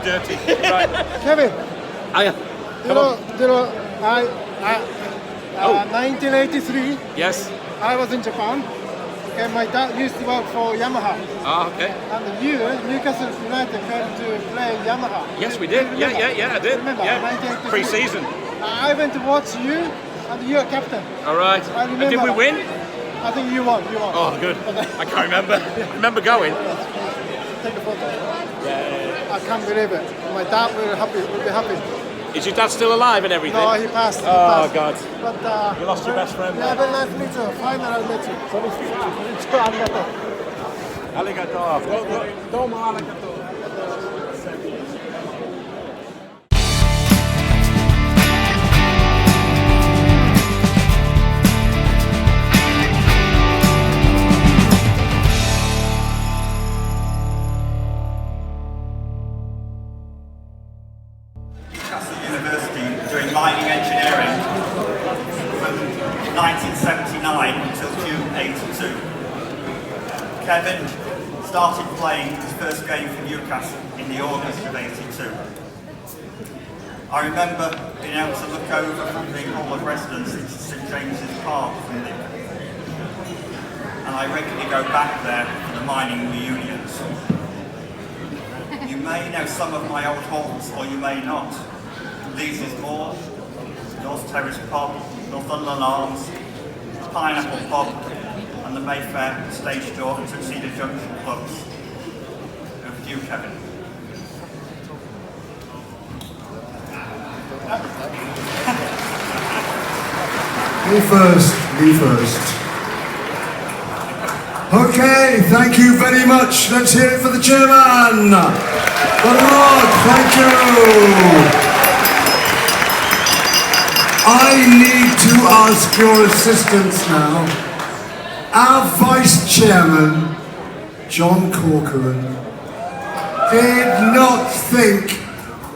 dirty. Right. Kevin, Hiya. Come on. 1983, Yes. I was in Japan. Okay, my dad used to work for Yamaha. Ah, okay. And you, Newcastle United, came to play Yamaha. Yes, we did. Yeah, I did. Remember, Yeah. 1983. Pre-season. I went to watch you, and you're captain. All right. I And remember did we that. win? I think you won. Oh, good. I can't remember. I remember going. Take a photo. Yeah. I can't believe it. My dad will be happy. Is your dad still alive and everything? No, he passed. Oh, God. But You lost your best friend. Yeah, very nice to meet you. Finally, I met you. Arigato. Alligator. Domo alligator. University doing mining engineering from 1979 until June 82. Kevin started playing his first game for Newcastle in the August of 82. I remember being able to look over from the Hall of Residence into St James's Park from Lincoln. And I regularly go back there for the mining reunions. You may know some of my old halls, or you may not. Lee's Moor, North Terrace Pub, Northumberland Arms, Pineapple Pub, and the Mayfair Stage Door and Tuxedo Junction clubs. Over to you, Kevin. Me first. Okay, thank you very much. Let's hear it for the chairman. Rod, thank you. I need to ask your assistance now. Our Vice Chairman, John Corcoran, did not think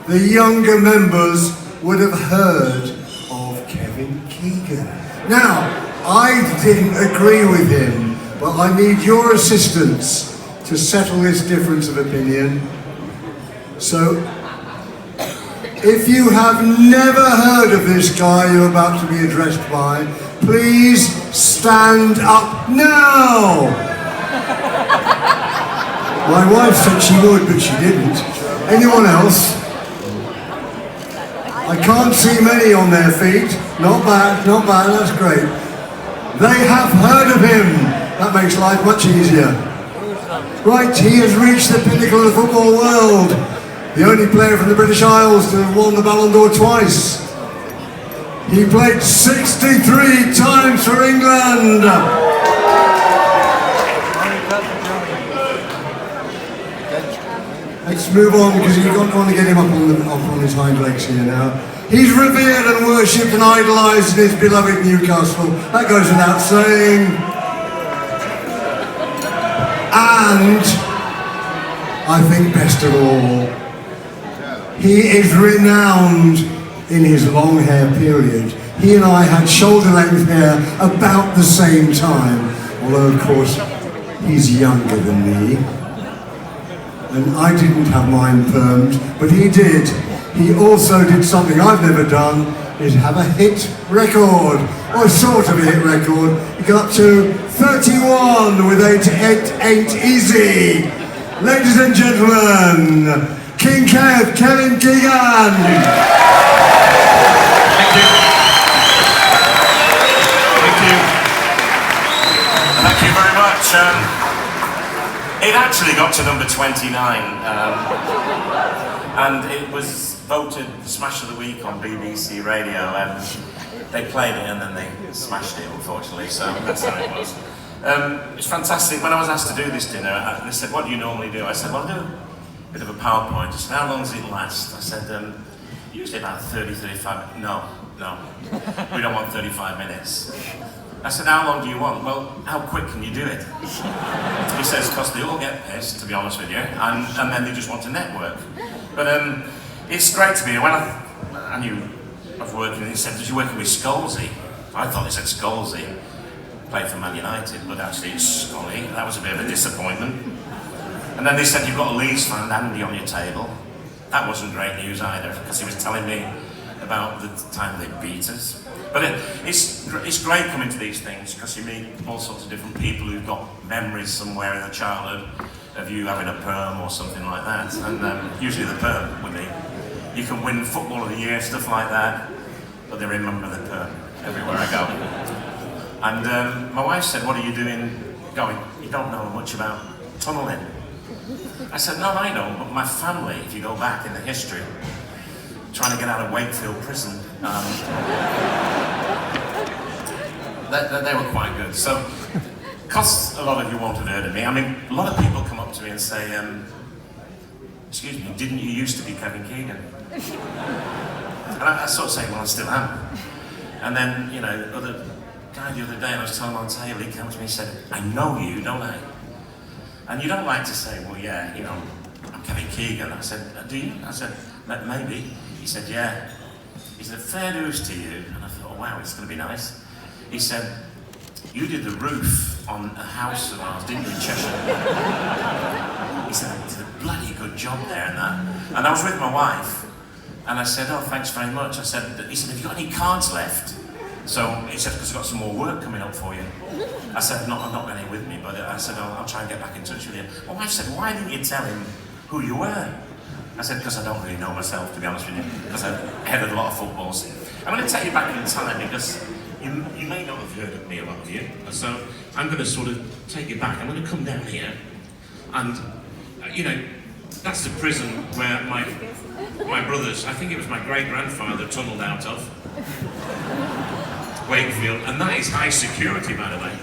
the younger members would have heard of Kevin Keegan. Now, I didn't agree with him, but I need your assistance to settle this difference of opinion. So, if you have never heard of this guy you're about to be addressed by, please stand up now! My wife said she would, but she didn't. Anyone else? I can't see many on their feet. Not bad, that's great. They have heard of him. That makes life much easier. Right, he has reached the pinnacle of the football world. The only player from the British Isles to have won the Ballon d'Or twice. He played 63 times for England. Let's move on because you don't want to get him up on his hind legs here now. He's revered and worshipped and idolised in his beloved Newcastle. That goes without saying. And I think best of all, he is renowned in his long hair period. He and I had shoulder length hair about the same time, although of course he's younger than me. And I didn't have mine permed, but he did. He also did something I've never done, is have a hit record, or sort of a hit record. He got up to 31 with 8 Easy. Ladies and gentlemen, King Kev, Kevin Keegan. Thank you. Thank you very much. It actually got to number 29, and it was voted Smash of the Week on BBC Radio, and they played it and then they smashed it, unfortunately, so that's how it was. It's fantastic. When I was asked to do this dinner, they said, what do you normally do? I said, well, I do a bit of a PowerPoint. They said, how long does it last? I said, usually about 30, 35 minutes. No, we don't want 35 minutes. I said, how long do you want? Well, how quick can you do it? He says, because they all get pissed, to be honest with you, and then they just want to network. But it's great to be here. When I knew I was working, he said, did you working with Scholesy? I thought they said Scholesy, played for Man United, but actually it's Scully. That was a bit of a disappointment. And then they said, you've got a Leeds fan, Andy, on your table. that wasn't great news either, because he was telling me about the time they beat us. But it's great coming to these things, because you meet all sorts of different people who've got memories somewhere in their childhood of you having a perm or something like that, and usually the perm with me. You can win Football of the Year, stuff like that, but they remember the perm everywhere I go. And my wife said, "What are you doing going? You don't know much about tunnelling." I said, "No, I don't, but my family, if you go back in the history, trying to get out of Wakefield prison, they were quite good." So, because a lot of you won't have heard of me, I mean, a lot of people come up to me and say, "Excuse me, didn't you used to be Kevin Keegan?" And I sort of say, "Well, I still am." And then, you know, other guy the other day, and I was telling him on table, he came to me and said, "I know you, don't I?" And you don't like to say, "Well, yeah, you know, I'm Kevin Keegan." I said, "Do you?" I said, "Maybe." He said, "Yeah." He said, "Fair dues to you." And I thought, "Oh, wow, it's going to be nice." He said, "You did the roof on a house of ours, didn't you, in Cheshire?" He said, "I did a bloody good job there and that." And I was with my wife, and I said, "Oh, thanks very much." I said, he said, "Have you got any cards left?" So he said, "Because I've got some more work coming up for you." I said, "No, I've not got any with me, but I said, I'll try and get back in touch with you." My wife said, "Why didn't you tell him who you were?" I said, "Because I don't really know myself, to be honest with you, because I've headed a lot of footballs." I'm going to take you back in time, because you may not have heard of me, a lot of you. So I'm going to sort of take you back. I'm going to come down here, and, you know, that's the prison where my brothers, I think it was my great-grandfather, tunnelled out of. Wakefield, and that is high security, by the way.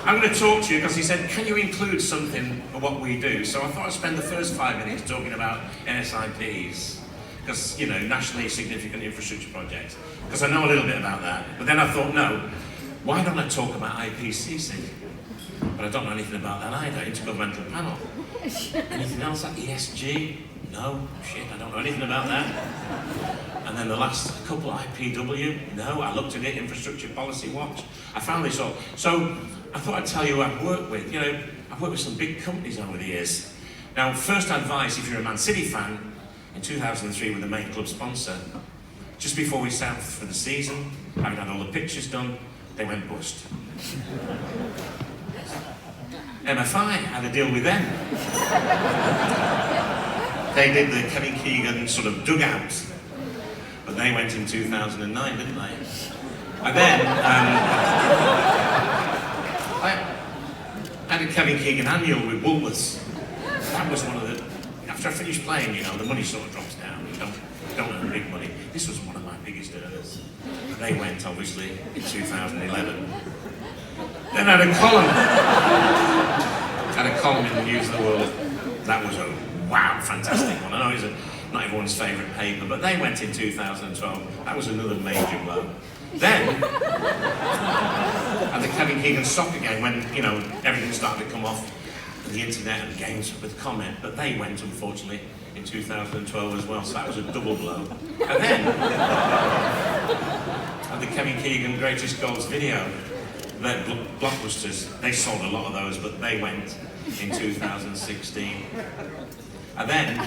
I'm going to talk to you because he said, "Can you include something of what we do?" So I thought I'd spend the first 5 minutes talking about NSIPs, because, you know, nationally significant infrastructure projects, because I know a little bit about that. But then I thought, no, why don't I talk about IPCC? But I don't know anything about that either, Intergovernmental Panel. Anything else like ESG? No, shit, I don't know anything about that. And then the last couple, IPW, no, I looked at it, Infrastructure Policy Watch. I found this all. So I thought I'd tell you who I've worked with. You know, I've worked with some big companies over the years. Now, first advice, if you're a Man City fan, in 2003 with the main club sponsor, just before we set out for the season, having had all the pictures done, they went bust. MFI had a deal with them. They did the Kevin Keegan sort of dugout, but they went in 2009, didn't they? And then I had a Kevin Keegan annual with Woolworths. That was one of the. After I finished playing, you know, the money sort of drops down. You don't earn big money. This was one of my biggest earners. They went obviously in 2011. Then I had a column in the News of the World. That was a wow, fantastic one. I know it's not everyone's favourite paper, but they went in 2012. That was another major blow. Then, at the Kevin Keegan soccer game, when, you know, everything started to come off the internet and games with comment, but they went, unfortunately, in 2012 as well, so that was a double blow. And then, at the Kevin Keegan Greatest Goals video, their blockbusters, they sold a lot of those, but they went in 2016. And then, I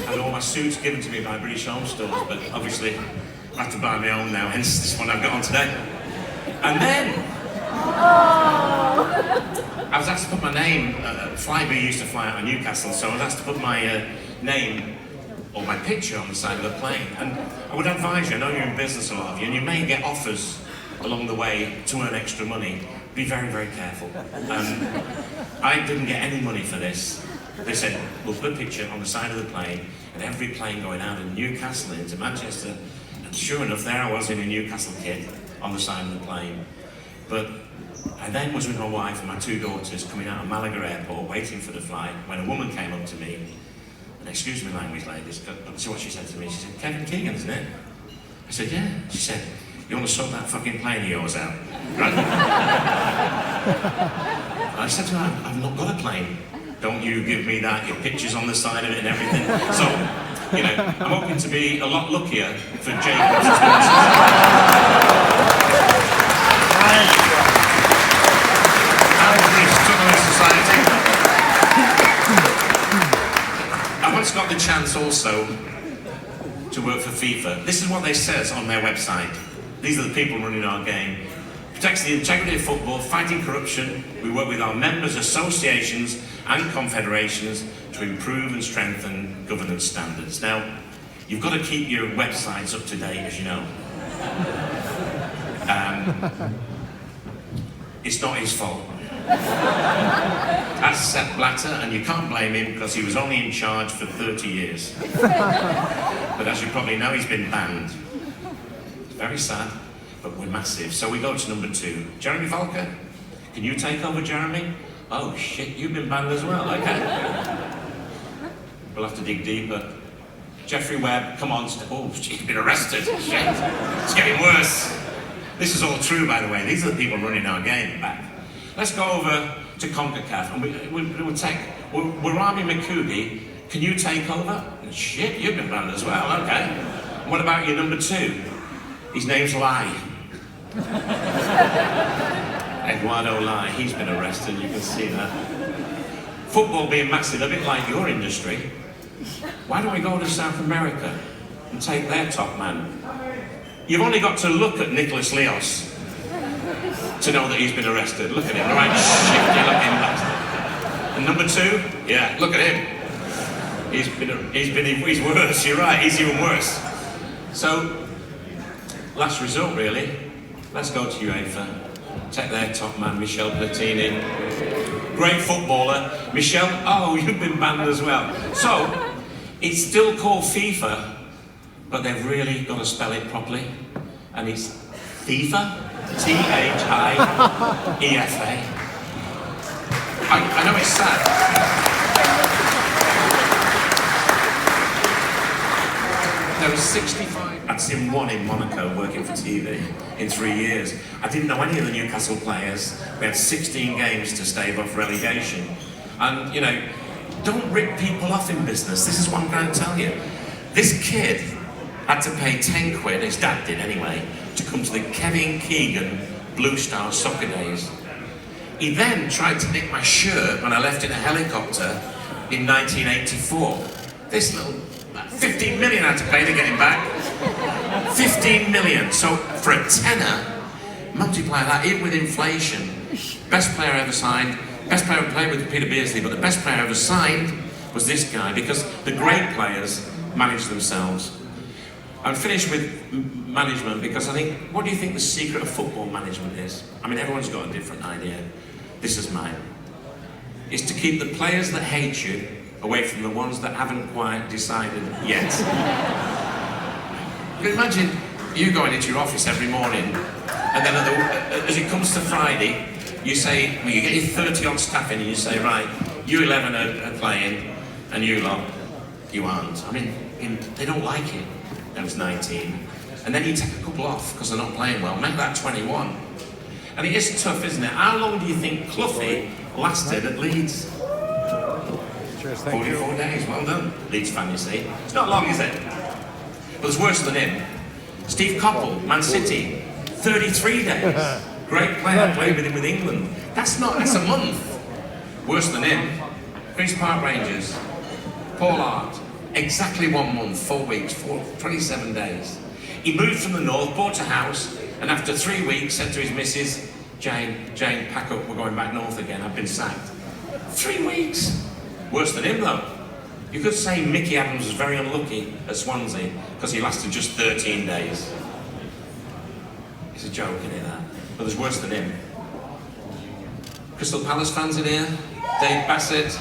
had all my suits given to me by British Home Stores, but obviously I have to buy my own now, hence this one I've got on today. And then, I was asked to put my name, Flybe used to fly out of Newcastle, so I was asked to put my name or my picture on the side of the plane. And I would advise you, I know you're in business, a lot of you, and you may get offers along the way to earn extra money. Be very, very careful. I didn't get any money for this. They said, we'll put a picture on the side of the plane, and every plane going out of Newcastle into Manchester, and sure enough, there I was in a Newcastle kit on the side of the plane. But I then was with my wife and my two daughters coming out of Malaga Airport, waiting for the flight, when a woman came up to me, and excuse me language, ladies, but see what she said to me. She said, "Kevin Keegan, isn't it?" I said, "Yeah." She said, "You want to sort that fucking plane of yours out?" Right? I said to her, "I've not got a plane. Don't you give me that, your pictures on the side of it and everything." So, you know, I'm hoping to be a lot luckier for Jacob's Society. once got the chance also to work for FIFA. This is what they says on their website. These are the people running our game. Protects the integrity of football, fighting corruption. We work with our members, associations and confederations to improve and strengthen governance standards. Now, you've got to keep your websites up to date, as you know. It's not his fault. That's Sepp Blatter, and you can't blame him because he was only in charge for 30 years. But as you probably know, he's been banned. It's very sad, but we're massive. So we go to number 2. Jeremy Valker, can you take over, Jeremy? Oh shit, you've been banned as well, okay. We'll have to dig deeper. Jeffrey Webb, come on. Oh, he's been arrested. Shit. It's getting worse. This is all true, by the way. These are the people running our game back. Let's go over to CONCACAF, and we'll take, Rami Makugi, can you take over? Shit, you've been banned as well, okay. And what about your number 2? His name's Lai. Eduardo Lai, he's been arrested, you can see that. Football being massive, a bit like your industry. Why don't we go to South America and take their top man? You've only got to look at Nicholas Leos to know that he's been arrested. Look at him, the right shifty looking bastard. And number 2, yeah, look at him. He's worse, you're right, he's even worse. So, last result really, let's go to UEFA. Take their top man, Michel Platini. Great footballer. Michel, oh, you've been banned as well. So, it's still called FIFA, but they've really got to spell it properly. And it's FIFA, T-H-I-E-F-A. I know it's sad. There was 65. I'd seen one in Monaco working for TV in 3 years. I didn't know any of the Newcastle players. We had 16 games to stave off relegation. And, you know, don't rip people off in business. This is what I'm going to tell you. This kid had to pay 10 quid, his dad did anyway, to come to the Keegan Blue Star Soccer Days. He then tried to nick my shirt when I left in a helicopter in 1984. This little 15 million I had to pay to get him back. 15 million. So for a tenner, multiply that in with inflation. Best player ever signed. Best player ever played with Peter Beardsley, but the best player ever signed was this guy because the great players manage themselves. I'm finished with management because I think, what do you think the secret of football management is? I mean, everyone's got a different idea. This is mine. It's to keep the players that hate you away from the ones that haven't quite decided yet. You can imagine you going into your office every morning, and then as it comes to Friday, you say, well, you get your 30 odd staff in, and you say, right, you 11 are playing, and you lot, you aren't. I mean, they don't like it. That was 19. And then you take a couple off because they're not playing well. Make that 21. And it is tough, isn't it? How long do you think Cloughie lasted at Leeds? 44 days, well done. Leeds fan, you see. It's not long, is it? But there's worse than him. Steve Coppell, Man City, 33 days. Great player, played with him with England. That's a month. Worse than him. Queen's Park Rangers, Paul Hart, exactly 1 month, 4 weeks, 27 days. He moved from the north, bought a house, and after 3 weeks said to his missus, Jane, pack up, we're going back north again, I've been sacked. 3 weeks. Worse than him though. You could say Mickey Adams was very unlucky at Swansea because he lasted just 13 days. It's a joke, isn't it, that? But there's worse than him. Crystal Palace fans in here? Dave Bassett,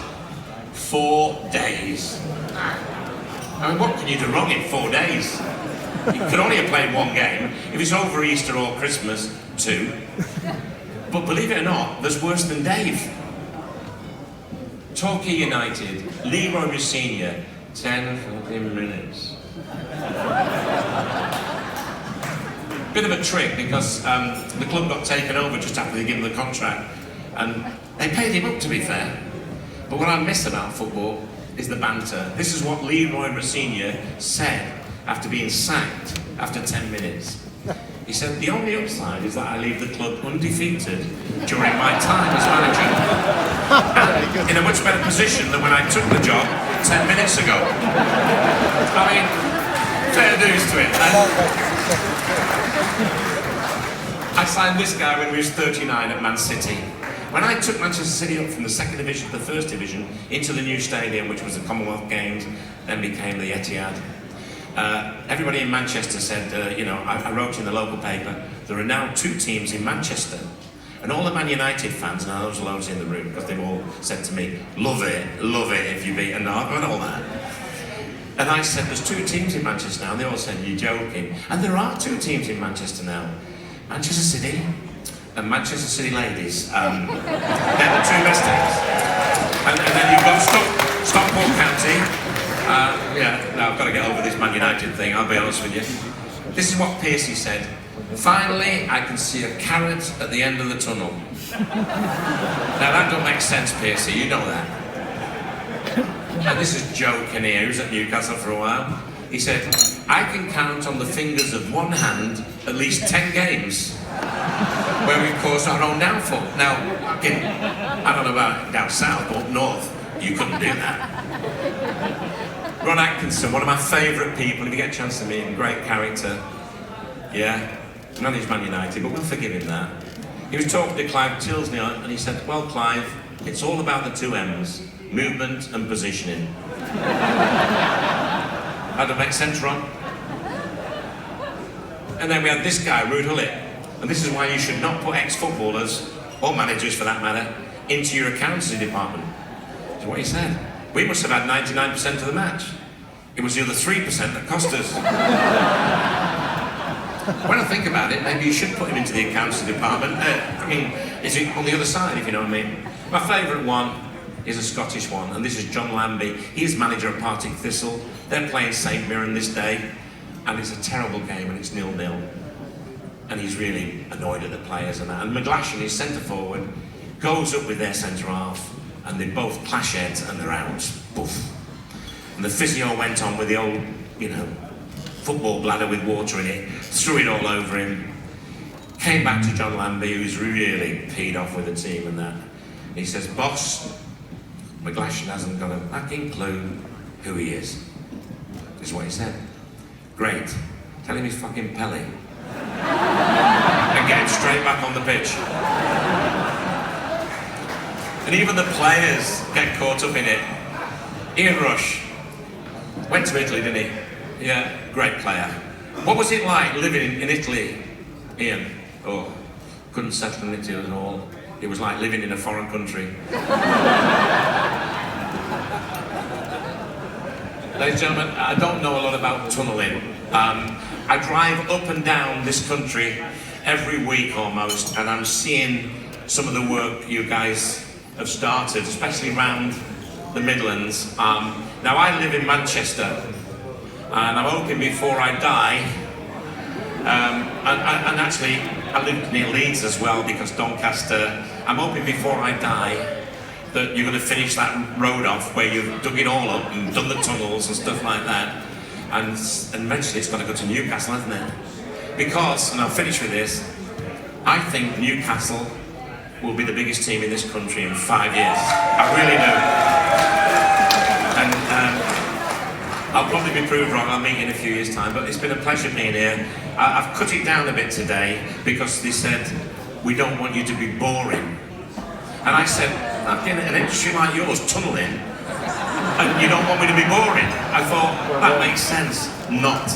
4 days. I mean, what can you do wrong in 4 days? You could only have played 1 game. If it's over Easter or Christmas, 2. But believe it or not, there's worse than Dave. Torquay United, Leroy Messina, 10 fucking minutes. Bit of a trick because the club got taken over just after they gave him the contract, and they paid him up, to be fair. But what I miss about football is the banter. This is what Leroy Messina said after being sacked after 10 minutes. He said, the only upside is that I leave the club undefeated during my time as manager. And in a much better position than when I took the job about 10 minutes ago. I mean, fair dues to it. I signed this guy when he was 39 at Man City. When I took Manchester City up from the second division to the first division into the new stadium, which was the Commonwealth Games, then became the Etihad, everybody in Manchester said, you know, I wrote in the local paper, there are now 2 teams in Manchester. And all the Man United fans, and I was loads in the room, because they've all said to me, love it if you beat a knob and all that. And I said, there's 2 teams in Manchester now, and they all said, you're joking. And there are 2 teams in Manchester now. Manchester City and Manchester City Ladies. They're the 2 best teams. And then you've got Stockport County. Yeah, now I've got to get over this Man United thing, I'll be honest with you. This is what Piercy said. Finally, I can see a carrot at the end of the tunnel. Now that don't make sense, Piercy, you know that. And this is Joe Kinnear, who was at Newcastle for a while. He said, I can count on the fingers of one hand at least 10 games where we've caused our own downfall. Now, I don't know about down south, but up north, you couldn't do that. Ron Atkinson, one of my favourite people, if you get a chance to meet him, great character. Yeah, managed Man United, but we'll forgive him that. He was talking to Clive Tilsley and he said, well, Clive, it's all about the 2 M's, movement and positioning. That don't make sense, Ron? And then we had this guy, Ruud Gullit, and this is why you should not put ex-footballers, or managers for that matter, into your accountancy department. That's what he said. We must have had 99% of the match. It was the other 3% that cost us. When I think about it, maybe you should put him into the accountancy department. I mean, is it on the other side, if you know what I mean? My favourite one is a Scottish one, and this is John Lambie. He's manager of Partick Thistle. They're playing St Mirren this day, and it's a terrible game, and it's 0-0. And he's really annoyed at the players and that. And McGlashan, his centre forward, goes up with their centre half, and they both clash heads, and they're out. Poof. And the physio went on with the old, you know, football bladder with water in it, threw it all over him. Came back to John Lambie, who's really peed off with the team and that. And he says, boss, McGlashan hasn't got a fucking clue who he is. This is what he said. Great. Tell him he's fucking Pelly. And get him straight back on the pitch. And even the players get caught up in it. Ian Rush went to Italy, didn't he? Yeah, great player. What was it like living in Italy, Ian? Oh, couldn't settle in Italy at all. It was like living in a foreign country. Ladies and gentlemen, I don't know a lot about tunnelling. I drive up and down this country every week almost, and I'm seeing some of the work you guys have started, especially around the Midlands. Now I live in Manchester, and I'm hoping before I die, and actually I live near Leeds as well, because Doncaster, I'm hoping before I die that you're going to finish that road off where you've dug it all up and done the tunnels and stuff like that, and eventually it's got to go to Newcastle, hasn't it? Because, and I'll finish with this, I think Newcastle will be the biggest team in this country in 5 years. I really do. And I'll probably be proved wrong, I'll meet you in a few years' time, but it's been a pleasure being here. I've cut it down a bit today because they said, we don't want you to be boring. And I said, in an industry like yours, tunnelling, and you don't want me to be boring. I thought, that makes sense. Not.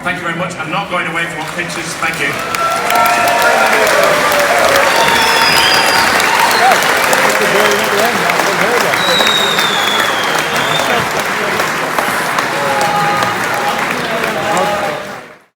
Thank you very much. I'm not going away from my pictures. Thank you.